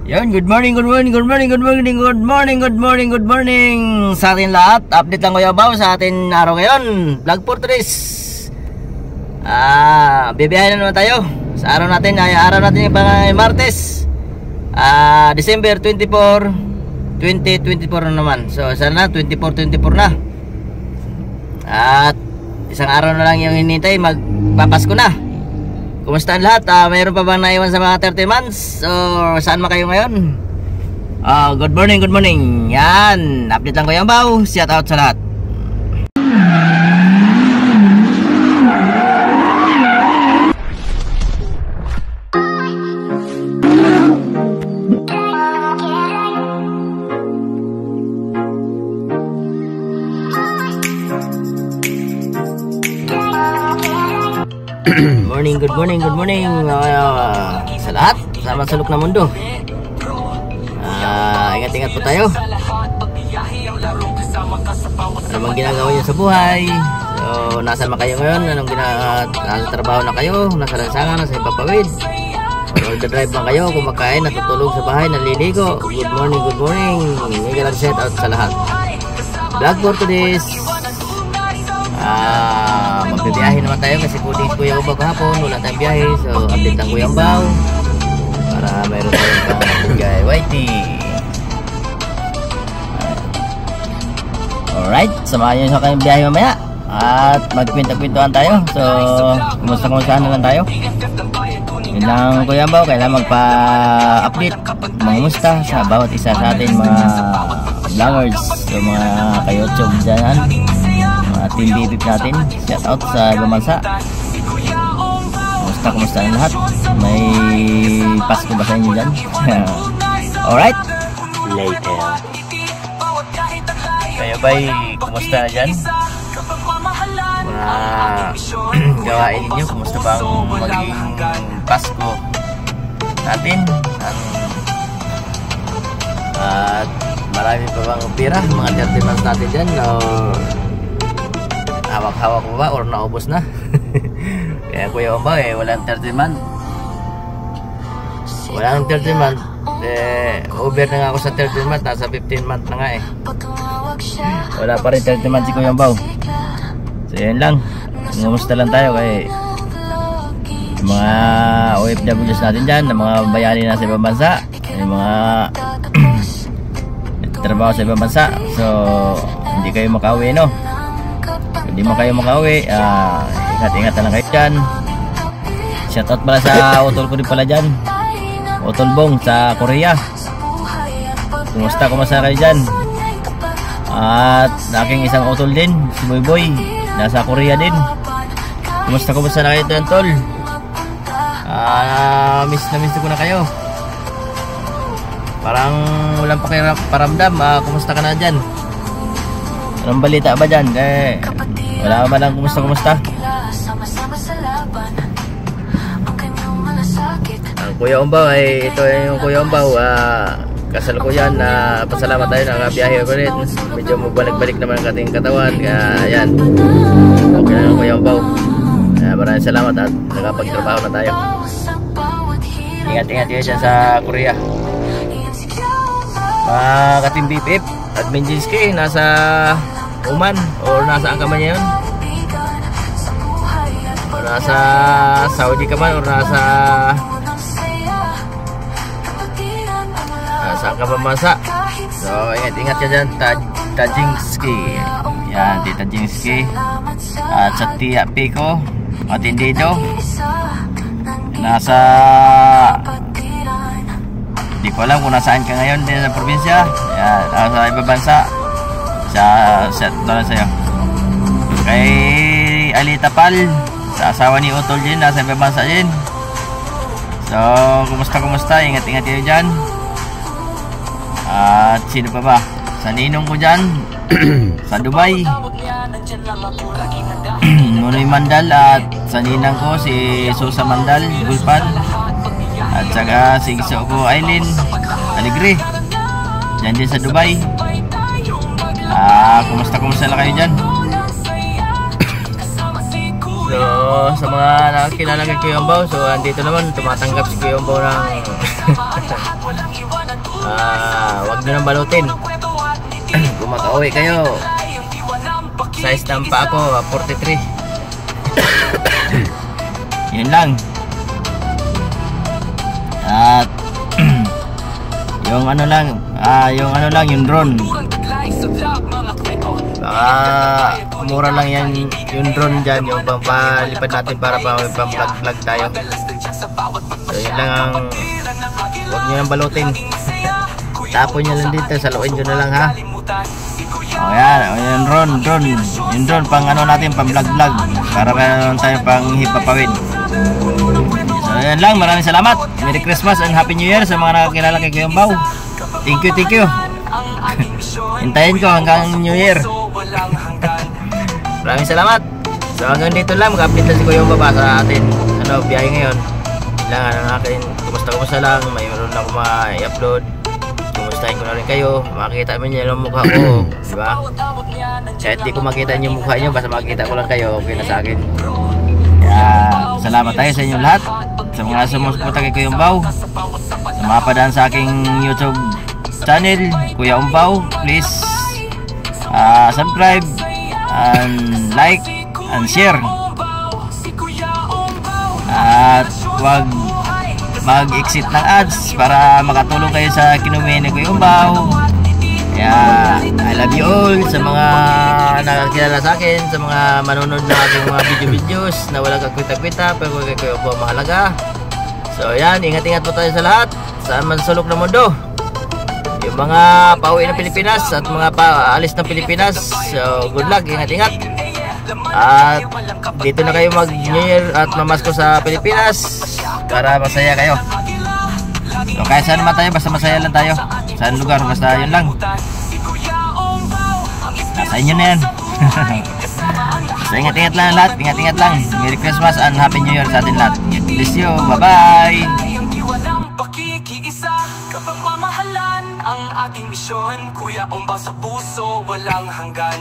Yan, good morning sa atin lahat. Update lang Kuya Bao sa atin araw ngayon. Vlog for today's bibiyahin na naman tayo sa araw natin. Araw natin yung Martes, December 24, 2024 na naman. So sana 24 na. At isang araw na lang yung hinintay, magpapasko na. Kumusta ang lahat? Mayroon pa bang naiwan sa mga 30 months? So, saan ma kayo ngayon? Good morning. Yan, update lang Kuya Bao. Shout out sa lahat. Good morning sa lahat, sa masalok na mundo. Ingat-ingat po tayo. Ano mang ginagawa nyo sa buhay? So, nasaan ba kayo ngayon? Nasa trabaho na kayo? Nasa lansangan? Nasa impapawid? Or drive lang kayo? Kumakain? Natutulog sa bahay? Naliligo? Good morning. Mega lang shout out sa lahat. Vlog for today's magbibiyahe naman tayo kasi 4 days Kuya Bao kahapon, wala tayong biyahe. So update lang Kuya Bao para mayroon tayong pang-bigay YT. Alright, samahan nyo sa kayong biyahe mamaya at magkwento-kwentuhan tayo. So kumusta na lang tayo. Yun lang Kuya Bao, kailangan magpa-update mangusta sa bawat isa sa atin mga vloggers, so mga ka-YouTube dyan, team BBP natin. Shout out sa ibang bansa. Kumusta ang lahat? May Pasko ba sa inyo dyan? Alright, later. Kayo ba'y kumusta na dyan? Mga gawain ninyo, kumusta ba ang maging Pasko natin? At marami pa bang pira? Mga 30 months natin dyan, hawak-hawak mo ba or naubos na? Kaya Kuya Bao walang 30 month. Walang 30 month. Over na nga ako sa 30 month. Nasa 15 month na nga wala pa rin 30 month si Kuya Bao. So yun lang. Ngumusta lang tayo kay mga OFWs natin dyan, ng mga bayani na sa ibang bansa, yung mga trabaho sa ibang bansa. So hindi kayo makauwi, no? Hindi mo kayo makauwi, ingat-ingat na lang kayo dyan. Shoutout pala sa utol ko din pala dyan, Utol Bong sa Korea. Kumusta kayo dyan? At aking isang utol din, si Boy, nasa Korea din. Kumusta na kayo dyan, tol? Miss ko na kayo. Parang walang pakiramdam. Kumusta ka na dyan? Anong balita ba dyan? Wala ba lang kumusta? Ang Kuya Bao ito yung Kuya Bao, kasalukuyan na pasalamat tayo, nakabiyahe ko rin. Medyo mabalik-balik naman ang ating katawan. Kaya yan, okay na yung Kuya Bao. Maraming salamat at nakapagtrabaho na tayo. Ingat-ingat kayo dyan sa Korea. Mga kating BPF at Minjinski nasa Oman or nasaan ka man yun? O nasa Saudi ka man or nasa saan ka ba masa? So ingat ka dyan, Tajingski. Yan, Tita Tajingski. At sa Tia Pico Matindido nasa, di ko alam kung nasaan ka ngayon din sa probinsya. Yan, sa ibang bansa. Set doon sa'yo kay Alita Pal, sa asawa ni Utol din, nasa ibang bansa din. So kumusta, ingat-ingat kayo dyan. At sino pa ba? Sa ninong ko dyan sa Dubai, Nunoy Mandal, at sa ninang ko si Susa Mandal Gulpan, at saka si Giso ko Aileen Aligre dyan din sa Dubai. Kumusta na kayo dyan? So sa mga nakakilala kay Kuya Bao, so andito naman tumatanggap si Kuya Bao ng Huwag nyo nang balutin. Kung makauwi kayo, size ng paa ko 43. Yun lang. At yung ano lang, yung drone. Baka mura lang yan yung drone dyan, yung pampalipad natin para pang-vlog tayo. So yun lang ang, huwag nyo nang balutin. Tapon nyo lang dito, saluin nyo na lang ha. O yan, yung drone pang ano natin, pang vlog para meron tayo pang hipapawid. So yan lang, maraming salamat. Merry Christmas and Happy New Year sa mga nakakilala kay Kuya Bao. Thank you. Hintayin ko hanggang New Year. Maraming salamat. So hanggang dito lang, mag-update na si Kuya Bao sa atin. Biyahe ngayon. Kailangan ang akin, kumusta lang, mayroon ako ma-upload. Kumustahin ko na rin kayo, makikita mo niyo yung mukha ko, diba? Kahit di ko makita yung mukha nyo, basta makikita ko lang kayo, okay na sa akin. Kaya salamat tayo sa inyo lahat, sa mga sumusuporta kay Kuya Bao, sa mga padaan sa aking YouTube channel, Kuya Bao. Please subscribe and like and share. At huwag mag-exit ng ads para makatulong kayo sa kinuwi ni Kuya Bao. Kaya I love you all, sa mga nakakilala sa akin, sa mga manonood ng aking mga videos na wala kakwita-kwita pero kay Kuya Bao mahalaga. So yan, ingat-ingat po tayo sa lahat, saan man sulok ng mundo. Yung mga pauwi ng Pilipinas at mga paalis ng Pilipinas, so good luck, ingat-ingat. At dito na kayo mag New Year at mamasko sa Pilipinas para masaya kayo. So kahit saan naman tayo, basta masaya lang tayo. Saan lugar, basta yun lang. Nasa inyo na yan. So ingat-ingat lang lahat, ingat-ingat lang. Merry Christmas and Happy New Year sa atin lahat. Bless you, bye-bye. Kapagmamahalan ang ating misyon, Kuya Bao sa puso, walang hanggan.